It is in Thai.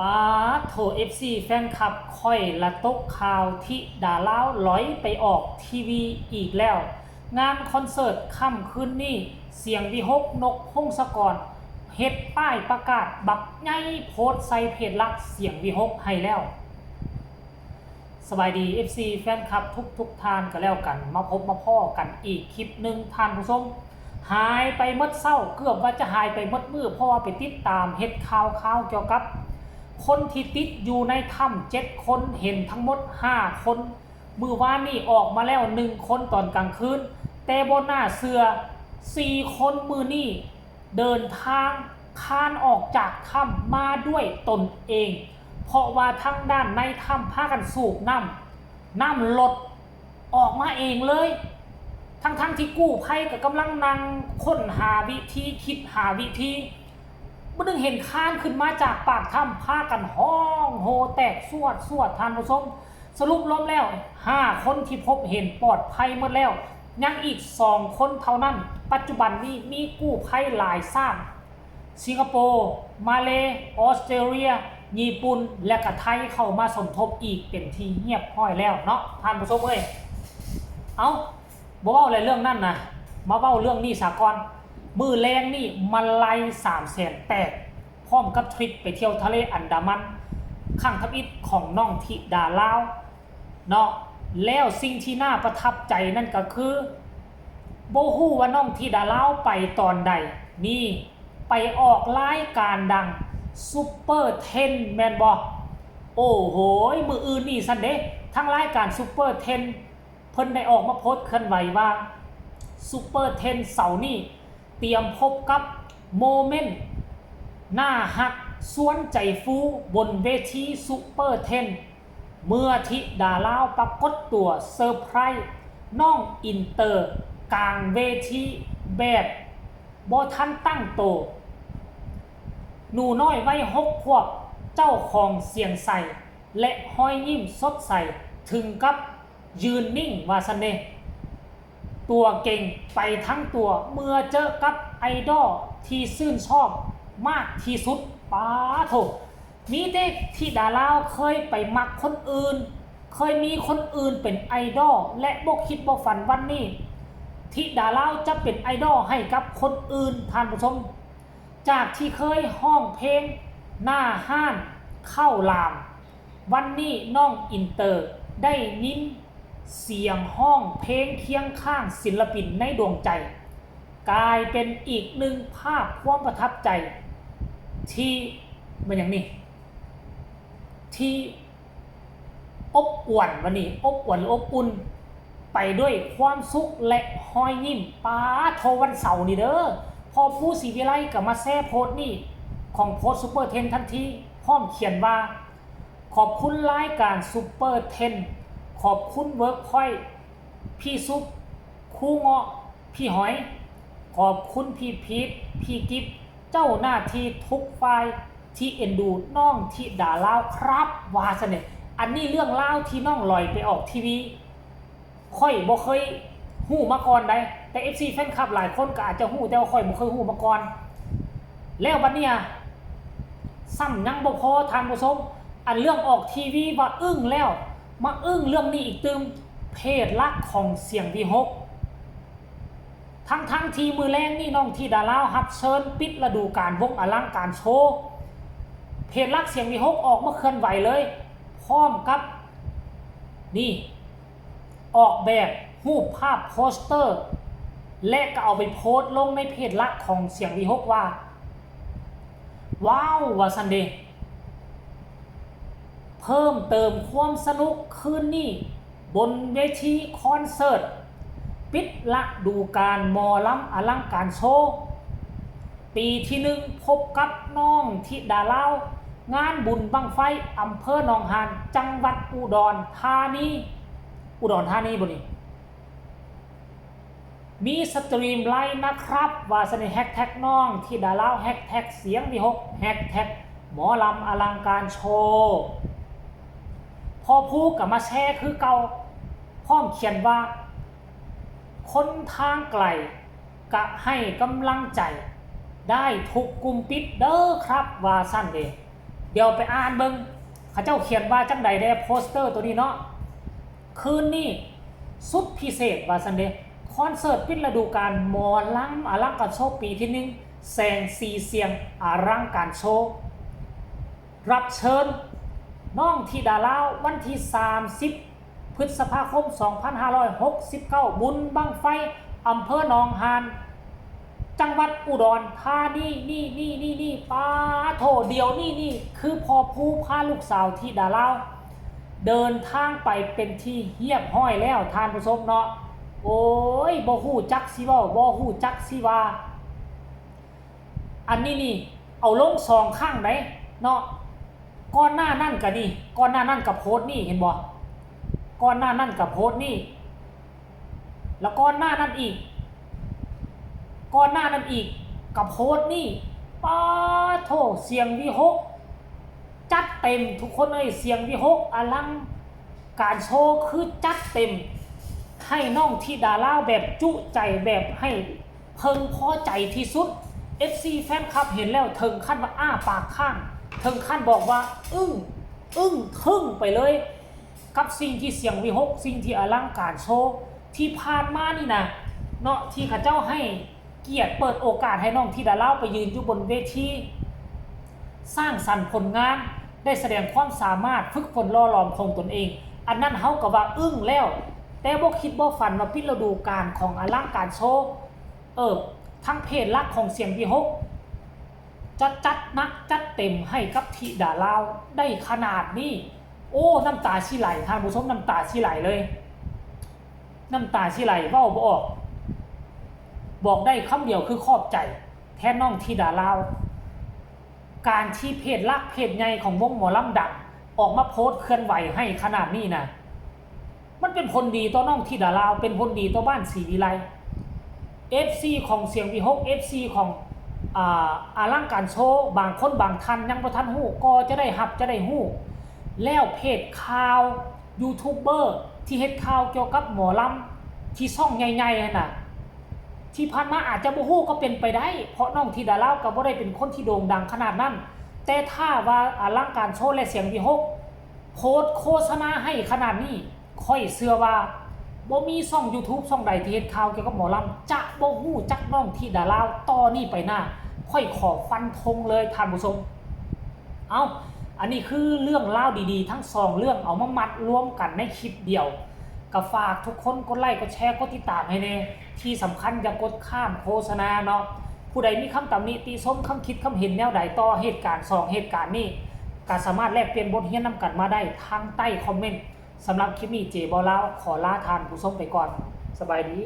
ป้าโถเอฟซีแฟนคลับค่อยละตกข่าวที่ดาราลอยไปออกทีวีอีกแล้วงานคอนเสิร์ตค่ำคืนนี้เสียงวิหกนกพงศกรเฮ็ดป้ายประกาศบักใหญ่โพสต์ใส่เพจหลักเสียงวิหกให้แล้วสบายดี FC แฟนคลับทุกท่านก็แล้วกันมาพบมาพ่อกันอีกคลิปหนึ่งท่านผู้ชมหายไปมดเศร้าเกือบว่าจะหายไปมดมือเพราะว่าไปติดตามเฮ็ดข่าวเกี่ยวกับคนที่ติดอยู่ในถ้ำ7 คนเห็นทั้งหมด5 คนมือวานนี่ออกมาแล้ว1 คนตอนกลางคืนแต่บนหน้าเสือ4 คนมือนี่เดินทางคานออกจากถ้ำมาด้วยตนเองเพราะว่าทั้งด้านในถ้ำพากันสูบน้ำลดออกมาเองเลยทั้งที่กู้ภัยก็กำลังนั่งค้นหาวิธีคิดหาวิธีบ่นึงเห็นคานขึ้นมาจากปากถ้ำพากันห้องโฮแตกสวดท่านผู้ชมสรุปรวมแล้ว5 คนที่พบเห็นปลอดภัยหมดแล้วยังอีก2 คนเท่านั้นปัจจุบันนี้มีกู้ภัยหลายชาติสิงคโปร์มาเลย์ออสเตรเลียญี่ปุ่นและก็ไทยเข้ามาสมทบอีกเป็นที่เงียบห้อยแล้วเนาะท่านผู้ชมเอ้ยเอาบ่เว้าอะไรเรื่องนั้นนะมาเว้าเรื่องนี้สากลมือแรงนี่มันไล่300,000 พร้อมกับทริปไปเที่ยวทะเลอันดามันข้างทับอิฐของน้องธิดาลาวเนาะแล้วสิ่งที่น่าประทับใจนั่นก็คือบ่ฮู้ว่าน้องธิดาลาวไปตอนใดนี่ไปออกรายการดังซุปเปอร์10แม่นบ่โอ้โหมืออื่นนี่ซั่นเด้ทั้งรายการซุปเปอร์10เพิ่นได้ออกมาโพสต์เคลื่อนไหวว่าซุปเปอร์10เสาร์นี้เตรียมพบกับโมเมนต์หน้าฮักสวนใจฟูบนเวทีซุปเปอร์10เมื่อธิดาลาวปรากฏตัวเซอร์ไพรส์น้องอินเตอร์กลางเวทีแบบบ่ทันตั้งโตหนูน้อยวัย6 ขวบเจ้าของเสียงใสและห้อยยิ้มสดใสถึงกับยืนนิ่งว่าซั่นเด้ตัวเก่งไปทั้งตัวเมื่อเจอกับไอดอลที่ชื่นชอบมากที่สุดป้าโถมีเด็กที่ดาราเคยไปมักคนอื่นเคยมีคนอื่นเป็นไอดอลและบ่คิดบ่ฝันวันนี้ที่ดาราจะเป็นไอดอลให้กับคนอื่นท่านผู้ชมจากที่เคยห้องเพลงหน้าห้านเข้าลามวันนี้น้องอินเตอร์ได้ยินเสียงห้องเพลงเคียงข้างศิลปินในดวงใจกลายเป็นอีกหนึ่งภาพความประทับใจที่มันอย่างนี้ที่อบอวลวันนี้อบอวลหรืออบอุ่นไปด้วยความสุขและหอยยิ้มป้าโทวันเสาร์นี่เด้อพอผู้ศรีวิไลกับมาแซ่โพสต์นี่ของโพสต์ซุปเปอร์10ทันทีพร้อมเขียนว่าขอบคุณรายการซุปเปอร์10ขอบคุณเวิร์กพอยต์พี่ซุปคู่เงาะพี่หอยขอบคุณพี่พีทพี่กิฟเจ้าหน้าที่ทุกฝ่ายที่เอ็นดูน้องที่ด่าลาวครับว่าซะเนี่ยอันนี้เรื่องเล่าที่น้องลอยไปออกทีวีค่อยบ่เคยฮู้มาก่อนได้แต่ FC แฟนคลับหลายคนก็อาจจะฮู้แต่ว่าค่อยบ่เคยฮู้มาก่อนแล้วบัดเนี้ยซ้ำยังบ่พอท่านผู้ชมอันเรื่องออกทีวีว่าอึ้งแล้วมาอึ้งเรื่องนี้อีกตึมเพจลักของเสียงวิหกทั้งทีมือแรงนี่น้องที่ดารารับเชิญปิดฤดูกาลวงอลังการโชว์เพจลักเสียงวิหกออกมาเคลื่อนไหวเลยพร้อมกับนี่ออกแบบรูปภาพโปสเตอร์และก็เอาไปโพสต์ลงในเพจลักของเสียงวิหกว่าว้าวว่าซันเดย์เพิ่มเติมความสนุกคืนนี้บนเวทีคอนเสิร์ตปิดฤดูกาลหมอลำอลังการโชว์ปีที่1พบกับน้องธิดาลาวงานบุญบั้งไฟอำเภอหนองหานจังหวัดอุดรธานีบ่นี่มีสตรีมไลน์นะครับว่าสนิทแฮชแท็กน้องธิดาลาวแฮชแท็กเสียงวิหกแฮชแท็กหมอลำอลังการโชว์พอพูดกับมาแชร์คือเก่าพร้อมเขียนว่าคนทางไกลกะให้กำลังใจได้ทุกกลุ่มปิดเด้อครับว่าสั้นเด เดี๋ยวไปอ่านเบิ่งเขาเจ้าเขียนว่าจังใดได้โปสเตอร์ตัวนี้เนาะคืนนี้สุดพิเศษว่าซั่นเด้คอนเสิร์ตปิดฤดูกาลหมอลำอลังการโชว์ปีที่1แสงสีเสียงอลังการโชว์รับเชิญน้องธิดาลาววันที่30พฤษภาคม2569บุญบั้งไฟอำเภอหนองหานจังหวัดอุดรธานีนี่ปาโถเดียวนี่คือพอผู้พาลูกสาวธิดาลาวเดินทางไปเป็นที่เรียบร้อยแล้วท่านผู้ชมเนาะโอ้ยบ่ฮู้จักสิเว้าบ่ฮู้จักสิว่าอันนี้นี่เอาลง2ข้างได้เนาะก่อนหน้านั่นก็นี่ก่อนหน้านั่นกับโพสต์นี่เห็นบ่ก่อนหน้านั่นกับโพสต์นี่แล้วก่อนหน้านั้นอีกก่อนหน้านั้นอีกกับโพสต์นี่ป้าโถเสียงวิหกจัดเต็มทุกคนเอ้ยเสียงวิหกอลังการโชว์คือจัดเต็มให้น้องธิดาลาวแบบจุใจแบบให้เพิ่งพอใจที่สุด FC แฟนคลับเห็นแล้วถึงขั้นว่าอ้าปากข้างถึงขั้นบอกว่าอึ้งทึ่งไปเลยกับสิ่งที่เสียงวิหกสิ่งที่อลังการโชว์ที่ผ่านมานี่นะเนาะที่ข้าเจ้าให้เกียรติเปิดโอกาสให้น้องธิดาลาวไปยืนอยู่บนเวทีสร้างสรรค์ผลงานได้แสดงความสามารถฝึกฝนล่อหลอมของตนเองอันนั้นเฮาก็ว่าอึ้งแล้วแต่บ่คิดบ่ฝันว่าปิดฤดูกาลของอลังการโชว์ทั้งเพจลักของเสียงวิหกจะจัดนักจัดเต็มให้กับธิดาลาวได้ขนาดนี้โอ้น้ำตาสิไหลท่านผู้ชมน้ำตาสิไหลเลยน้ำตาสิไหลเว้าบ่ออกบอกได้คำเดียวคือขอบใจแทนน้องธิดาลาวการที่เพจลักเพจใหญ่ของวงหมอลำดังออกมาโพสต์เคลื่อนไหวให้ขนาดนี้นะมันเป็นผลดีต่อน้องธิดาลาวเป็นผลดีต่อบ้านศรีวิไล FC ของเสียงวิหก FC ของอลังการโชว์บางคนบางท่านยังบ่ทันฮู้ก็จะได้รับจะได้ฮู้แล้วเพจข่าวยูทูบเบอร์ที่เฮ็ดข่าวเกี่ยวกับหมอลำที่ช่องใหญ่ๆน่ะที่ผ่านมาอาจจะบ่ฮู้ก็เป็นไปได้เพราะน้องธิดาลาวก็บ่ได้เป็นคนที่โด่งดังขนาดนั้นแต่ถ้าว่าอลังการโชว์และเสียงวิหกโพสต์โฆษณาให้ขนาดนี้ค่อยเชื่อว่าบ่มีช่อง YouTube ช่องใดที่เฮ็ดข่าวเกี่ยวกับหมอลำจะบ่ฮู้จักน้องธิดาลาวต่อนี้ไปหน้าค่อยขอฟันธงเลยท่านผู้ชมอันนี้คือเรื่องเล่าดีๆทั้ง2เรื่องเอามามัดรวมกันในคลิปเดียวก็ฝากทุกคนกดไลค์กดแชร์กดติดตามให้แน่ที่สำคัญอย่ากดข้ามโฆษณาเนาะผู้ใดมีคำตำหนิติชมคำคิดคำเห็นแนวใดต่อเหตุการณ์2เหตุการณ์นี้ก็สามารถแลกเปลี่ยนบทเรียนนำกันมาได้ทางใต้คอมเมนต์สำหรับคลิปนี้เจบอลาวขอลาทานผู้ชมไปก่อนสบายดี